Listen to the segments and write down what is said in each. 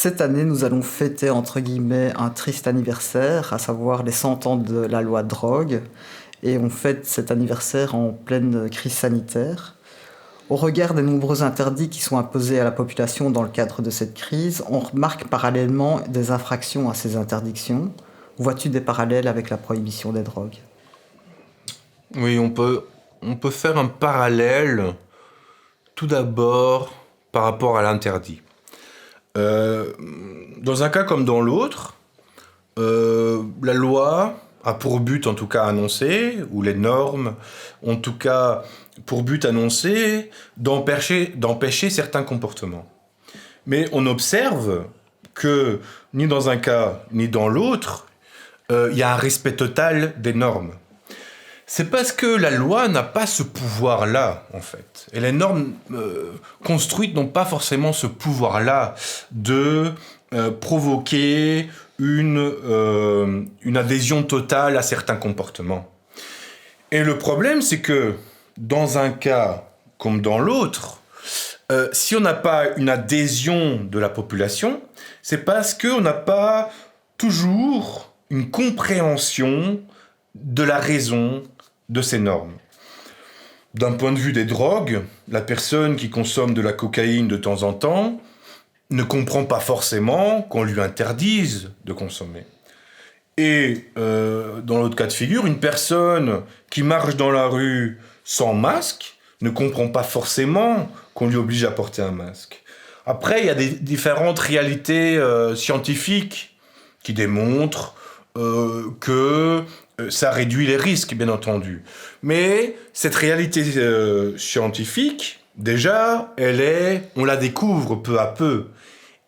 Cette année, nous allons fêter, entre guillemets, un triste anniversaire, à savoir les 100 ans de la loi drogue. Et on fête cet anniversaire en pleine crise sanitaire. Au regard des nombreux interdits qui sont imposés à la population dans le cadre de cette crise, on remarque parallèlement des infractions à ces interdictions. Vois-tu des parallèles avec la prohibition des drogues? Oui, on peut faire un parallèle tout d'abord par rapport à l'interdit. Dans un cas comme dans l'autre, la loi a pour but en tout cas annoncé, ou les normes ont en tout cas pour but annoncé d'empêcher certains comportements. Mais on observe que ni dans un cas ni dans l'autre, il y a un respect total des normes. C'est parce que la loi n'a pas ce pouvoir-là, en fait. Et les normes construites n'ont pas forcément ce pouvoir-là de provoquer une adhésion totale à certains comportements. Et le problème, c'est que dans un cas comme dans l'autre, si on n'a pas une adhésion de la population, c'est parce qu'on n'a pas toujours une compréhension de la raison de ces normes. D'un point de vue des drogues, la personne qui consomme de la cocaïne de temps en temps ne comprend pas forcément qu'on lui interdise de consommer. Et dans l'autre cas de figure, une personne qui marche dans la rue sans masque ne comprend pas forcément qu'on lui oblige à porter un masque. Après, il y a des différentes réalités scientifiques qui démontrent que ça réduit les risques, bien entendu. Mais cette réalité scientifique, déjà, on la découvre peu à peu.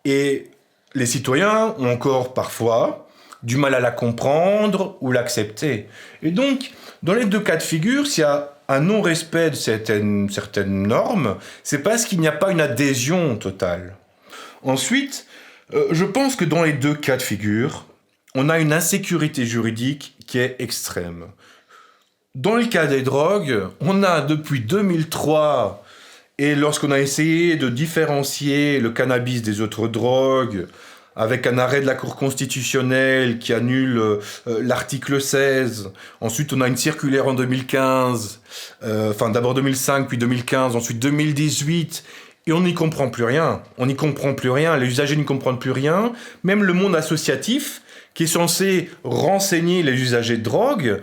Et les citoyens ont encore parfois du mal à la comprendre ou l'accepter. Et donc, dans les deux cas de figure, s'il y a un non-respect de certaines normes, c'est parce qu'il n'y a pas une adhésion totale. Ensuite, je pense que dans les deux cas de figure, on a une insécurité juridique qui est extrême. Dans le cas des drogues, on a depuis 2003, et lorsqu'on a essayé de différencier le cannabis des autres drogues, avec un arrêt de la Cour constitutionnelle qui annule l'article 16. Ensuite, on a une circulaire en 2015, d'abord 2005, puis 2015, ensuite 2018, et on n'y comprend plus rien. On n'y comprend plus rien, les usagers n'y comprennent plus rien. Même le monde associatif, qui est censé renseigner les usagers de drogue,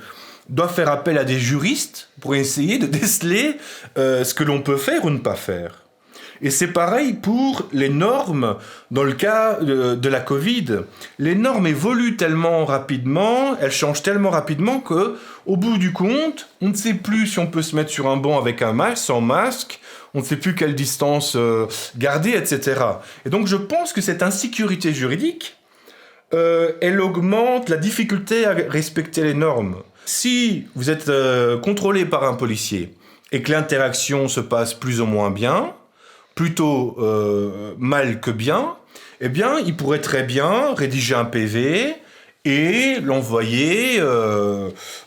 doit faire appel à des juristes pour essayer de déceler ce que l'on peut faire ou ne pas faire. Et c'est pareil pour les normes dans le cas de la Covid. Les normes évoluent tellement rapidement, elles changent tellement rapidement qu'au bout du compte, on ne sait plus si on peut se mettre sur un banc avec un masque, sans masque, on ne sait plus quelle distance garder, etc. Et donc je pense que cette insécurité juridique, elle augmente la difficulté à respecter les normes. Si vous êtes contrôlé par un policier et que l'interaction se passe plus ou moins bien, plutôt mal que bien, eh bien, il pourrait très bien rédiger un PV et l'envoyer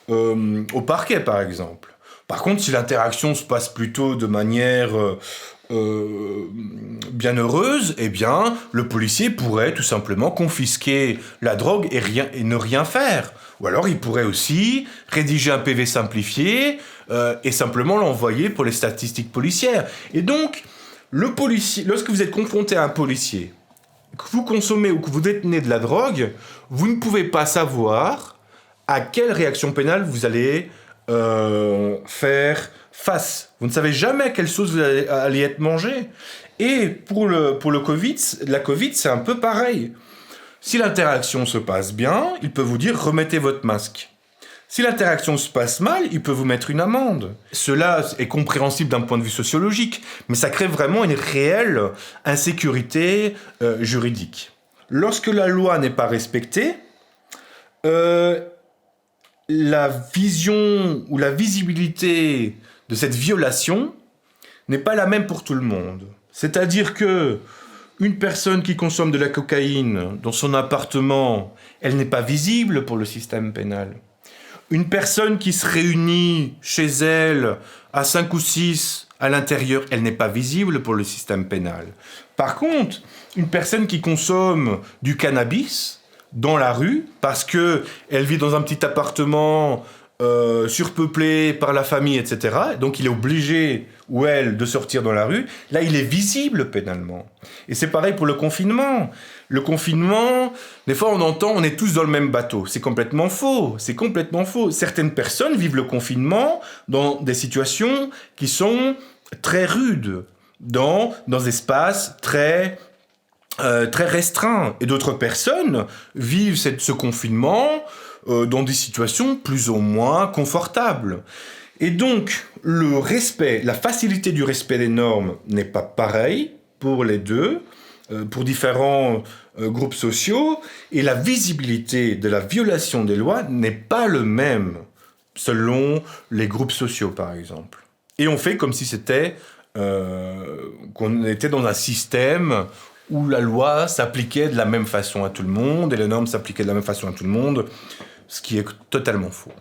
au parquet, par exemple. Par contre, si l'interaction se passe plutôt de manière bien heureuse, eh bien, le policier pourrait tout simplement confisquer la drogue et ne rien faire. Ou alors, il pourrait aussi rédiger un PV simplifié et simplement l'envoyer pour les statistiques policières. Et donc, le policier, lorsque vous êtes confronté à un policier, que vous consommez ou que vous détenez de la drogue, vous ne pouvez pas savoir à quelle réaction pénale vous allez faire face. Vous ne savez jamais à quelle sauce vous allez être mangé. Et pour le Covid, la Covid, c'est un peu pareil. Si l'interaction se passe bien, il peut vous dire « remettez votre masque ». Si l'interaction se passe mal, il peut vous mettre une amende. Cela est compréhensible d'un point de vue sociologique, mais ça crée vraiment une réelle insécurité juridique. Lorsque la loi n'est pas respectée, la vision ou la visibilité de cette violation n'est pas la même pour tout le monde. C'est-à-dire que une personne qui consomme de la cocaïne dans son appartement, elle n'est pas visible pour le système pénal. Une personne qui se réunit chez elle à 5 ou 6 à l'intérieur, elle n'est pas visible pour le système pénal. Par contre, une personne qui consomme du cannabis dans la rue, parce qu'elle vit dans un petit appartement surpeuplé par la famille, etc., donc il est obligé, ou elle, de sortir dans la rue, là, il est visible pénalement. Et c'est pareil pour le confinement. Le confinement, des fois, on entend, on est tous dans le même bateau. C'est complètement faux. C'est complètement faux. Certaines personnes vivent le confinement dans des situations qui sont très rudes, dans des espaces très restreints. Et d'autres personnes vivent ce confinement dans des situations plus ou moins confortables. Et donc, le respect, la facilité du respect des normes n'est pas pareil pour les deux, pour différents groupes sociaux, et la visibilité de la violation des lois n'est pas le même selon les groupes sociaux, par exemple. Et on fait comme si c'était qu'on était dans un système où la loi s'appliquait de la même façon à tout le monde et les normes s'appliquaient de la même façon à tout le monde, ce qui est totalement faux.